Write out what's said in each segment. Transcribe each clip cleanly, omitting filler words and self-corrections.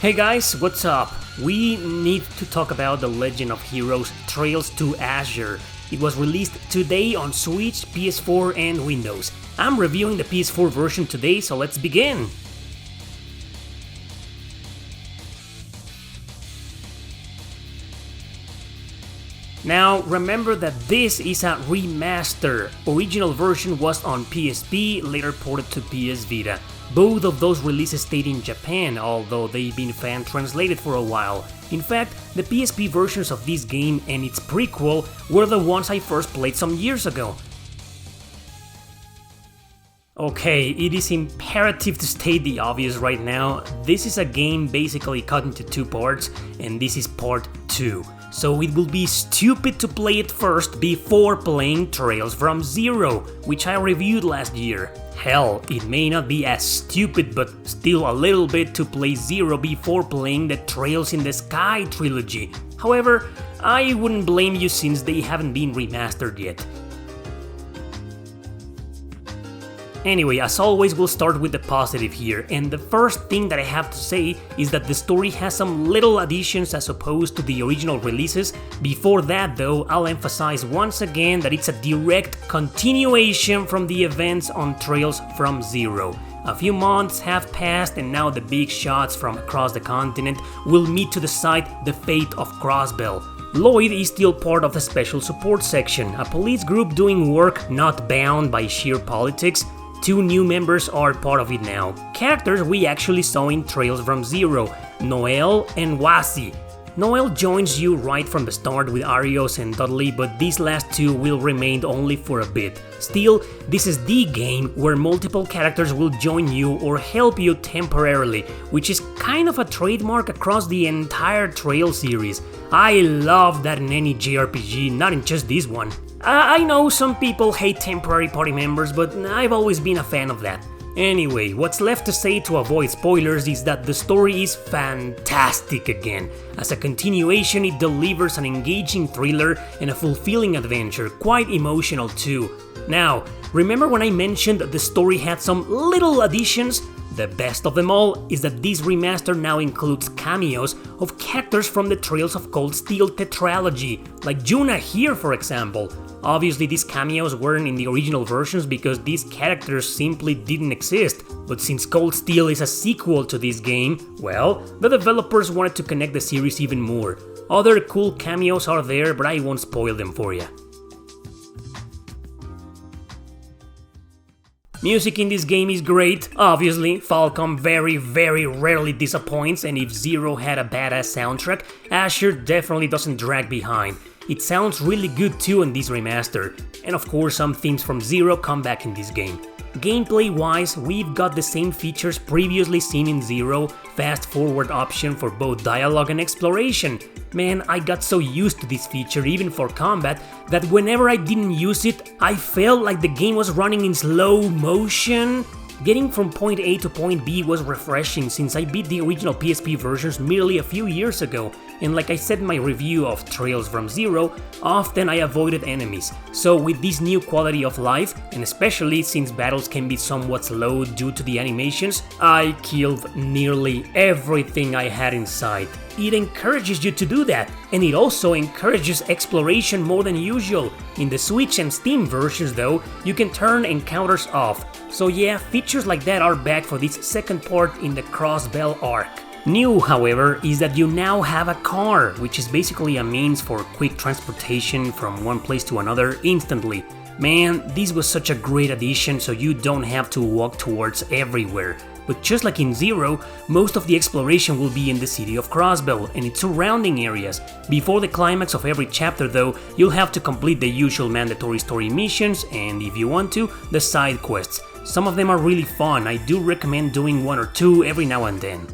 Hey guys, what's up? We need to talk about The Legend of Heroes Trails to Azure. It was released today on Switch, PS4 and Windows. I'm reviewing the PS4 version today, so let's begin! Now, remember that this is a remaster. Original version was on PSP, later ported to PS Vita. Both of those releases stayed in Japan, although they've been fan-translated for a while. In fact, the PSP versions of this game and its prequel were the ones I first played some years ago. Okay, it is imperative to state the obvious right now. This is a game basically cut into two parts, and this is part 2. So it will be stupid to play it first before playing Trails from Zero, which I reviewed last year. Hell, it may not be as stupid, but still a little bit to play Zero before playing the Trails in the Sky trilogy. However, I wouldn't blame you since they haven't been remastered yet. Anyway, as always, we'll start with the positive here, and the first thing that I have to say is that the story has some little additions as opposed to the original releases. Before that though, I'll emphasize once again that it's a direct continuation from the events on Trails from Zero. A few months have passed and now the big shots from across the continent will meet to decide the fate of Crossbell. Lloyd is still part of the special support section, a police group doing work not bound by sheer politics. 2 new members are part of it now. Characters we actually saw in Trails from Zero, Noel and Wasi. Noel joins you right from the start with Arios and Dudley, but these last 2 will remain only for a bit. Still, this is the game where multiple characters will join you or help you temporarily, which is kind of a trademark across the entire Trail series. I love that in any JRPG, not in just this one. I know some people hate temporary party members, but I've always been a fan of that. Anyway, what's left to say to avoid spoilers is that the story is fantastic again. As a continuation, it delivers an engaging thriller and a fulfilling adventure, quite emotional too. Now, remember when I mentioned that the story had some little additions? The best of them all is that this remaster now includes cameos of characters from the Trails of Cold Steel tetralogy, like Yuna here for example. Obviously these cameos weren't in the original versions because these characters simply didn't exist, but since Cold Steel is a sequel to this game, well, the developers wanted to connect the series even more. Other cool cameos are there, but I won't spoil them for you. Music in this game is great, obviously. Falcom very rarely disappoints, and if Zero had a badass soundtrack, Azure definitely doesn't drag behind. It sounds really good too in this remaster, and of course some themes from Zero come back in this game. Gameplay-wise, we've got the same features previously seen in Zero, fast-forward option for both dialogue and exploration. Man, I got so used to this feature even for combat that whenever I didn't use it, I felt like the game was running in slow motion. Getting from point A to point B was refreshing since I beat the original PSP versions merely a few years ago, and like I said in my review of Trails from Zero, often I avoided enemies. So with this new quality of life, and especially since battles can be somewhat slow due to the animations, I killed nearly everything I had in sight. It encourages you to do that, and it also encourages exploration more than usual. In the Switch and Steam versions though, you can turn encounters off. So yeah, features like that are back for this second part in the Crossbell arc. New, however, is that you now have a car, which is basically a means for quick transportation from one place to another instantly. Man, this was such a great addition so you don't have to walk towards everywhere. But just like in Zero, most of the exploration will be in the city of Crossbell and its surrounding areas. Before the climax of every chapter though, you'll have to complete the usual mandatory story missions and, if you want to, the side quests. Some of them are really fun, I do recommend doing 1 or 2 every now and then.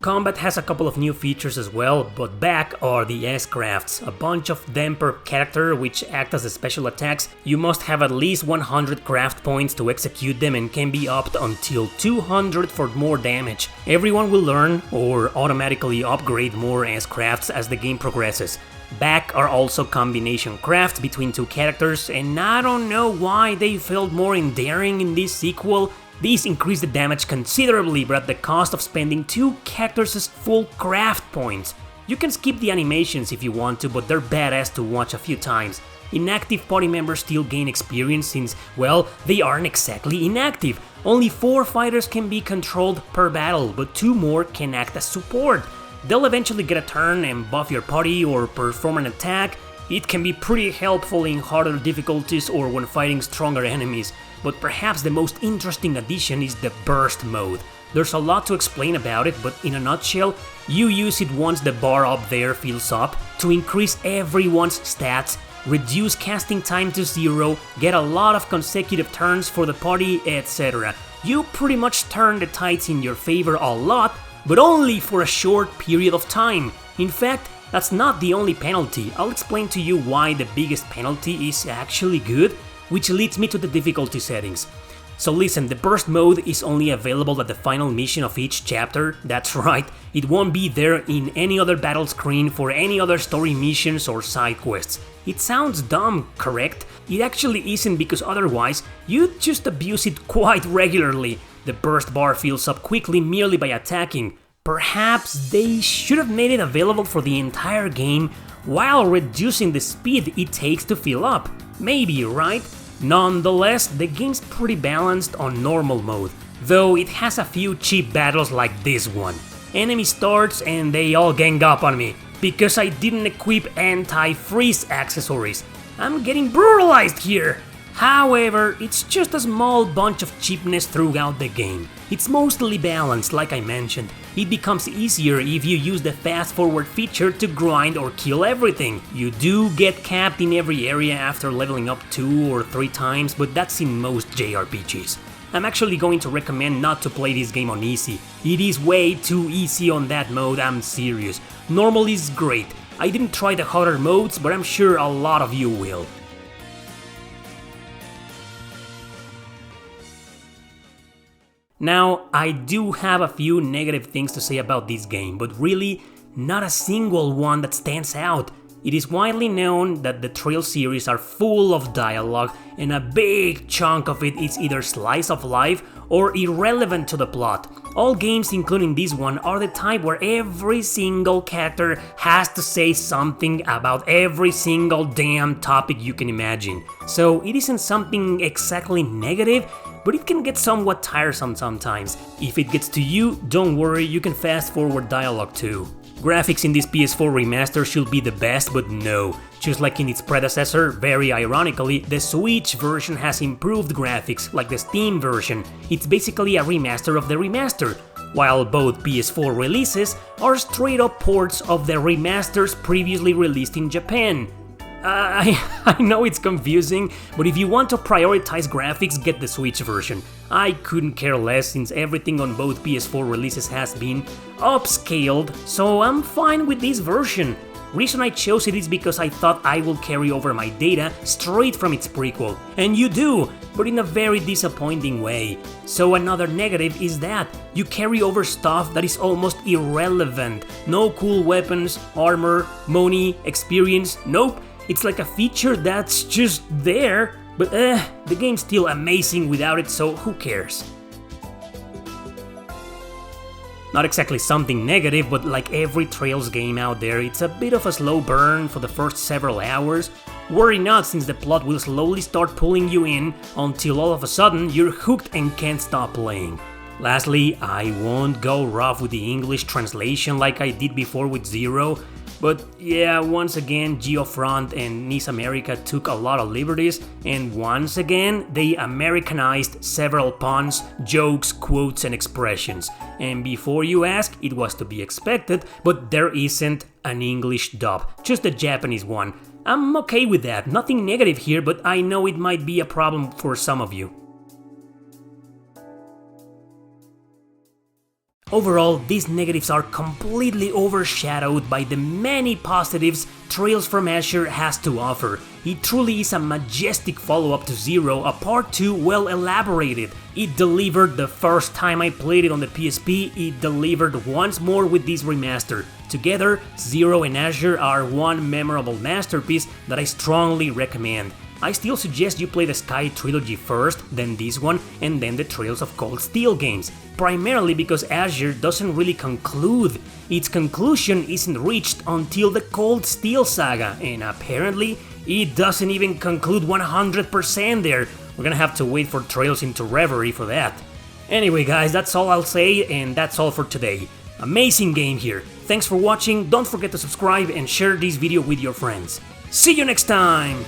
Combat has a couple of new features as well, but back are the S-crafts, a bunch of them per character which act as special attacks. You must have at least 100 craft points to execute them and can be upped until 200 for more damage. Everyone will learn or automatically upgrade more S-crafts as the game progresses. Back are also combination crafts between two characters, and I don't know why they felt more endearing in this sequel. These increase the damage considerably, but at the cost of spending 2 characters' full craft points. You can skip the animations if you want to, but they're badass to watch a few times. Inactive party members still gain experience since, well, they aren't exactly inactive. Only 4 fighters can be controlled per battle, but 2 more can act as support. They'll eventually get a turn and buff your party or perform an attack. It can be pretty helpful in harder difficulties or when fighting stronger enemies. But perhaps the most interesting addition is the burst mode. There's a lot to explain about it, but in a nutshell, you use it once the bar up there fills up to increase everyone's stats, reduce casting time to 0, get a lot of consecutive turns for the party, etc. You pretty much turn the tides in your favor a lot, but only for a short period of time. In fact, that's not the only penalty. I'll explain to you why the biggest penalty is actually good, which leads me to the difficulty settings. So listen, the burst mode is only available at the final mission of each chapter, that's right, it won't be there in any other battle screen for any other story missions or side quests. It sounds dumb, correct? It actually isn't, because otherwise, you'd just abuse it quite regularly. The burst bar fills up quickly merely by attacking. Perhaps they should have made it available for the entire game while reducing the speed it takes to fill up. Maybe, right? Nonetheless, the game's pretty balanced on normal mode, though it has a few cheap battles like this one. Enemy starts and they all gang up on me, because I didn't equip anti-freeze accessories. I'm getting brutalized here! However, it's just a small bunch of cheapness throughout the game. It's mostly balanced, like I mentioned. It becomes easier if you use the fast forward feature to grind or kill everything. You do get capped in every area after leveling up 2 or 3 times, but that's in most JRPGs. I'm actually going to recommend not to play this game on easy. It is way too easy on that mode, I'm serious. Normal is great. I didn't try the harder modes, but I'm sure a lot of you will. Now, I do have a few negative things to say about this game, but really, not a single one that stands out. It is widely known that the Trail series are full of dialogue, and a big chunk of it is either slice of life or irrelevant to the plot. All games, including this one, are the type where every single character has to say something about every single damn topic you can imagine. So it isn't something exactly negative, but it can get somewhat tiresome sometimes. If it gets to you, don't worry, you can fast forward dialogue too. Graphics in this PS4 remaster should be the best, but no. Just like in its predecessor, very ironically, the Switch version has improved graphics, like the Steam version. It's basically a remaster of the remaster, while both PS4 releases are straight up ports of the remasters previously released in Japan. I know it's confusing, but if you want to prioritize graphics, get the Switch version. I couldn't care less since everything on both PS4 releases has been upscaled, so I'm fine with this version. Reason I chose it is because I thought I will carry over my data straight from its prequel. And you do, but in a very disappointing way. So another negative is that you carry over stuff that is almost irrelevant. No cool weapons, armor, money, experience, nope. It's like a feature that's just there, but the game's still amazing without it, so who cares? Not exactly something negative, but like every Trails game out there, it's a bit of a slow burn for the first several hours. Worry not, since the plot will slowly start pulling you in until all of a sudden you're hooked and can't stop playing. Lastly, I won't go rough with the English translation like I did before with Zero. But yeah, once again, Geofront and NIS America took a lot of liberties, and once again, they Americanized several puns, jokes, quotes, and expressions. And before you ask, it was to be expected, but there isn't an English dub, just a Japanese one. I'm okay with that, nothing negative here, but I know it might be a problem for some of you. Overall, these negatives are completely overshadowed by the many positives Trails from Azure has to offer. It truly is a majestic follow-up to Zero, a part 2 well elaborated. It delivered the first time I played it on the PSP, it delivered once more with this remaster. Together, Zero and Azure are one memorable masterpiece that I strongly recommend. I still suggest you play the Sky Trilogy first, then this one, and then the Trails of Cold Steel games, primarily because Azure doesn't really conclude. Its conclusion isn't reached until the Cold Steel saga, and apparently it doesn't even conclude 100% there. We're gonna have to wait for Trails into Reverie for that. Anyway guys, that's all I'll say, and that's all for today. Amazing game here. Thanks for watching, don't forget to subscribe and share this video with your friends. See you next time!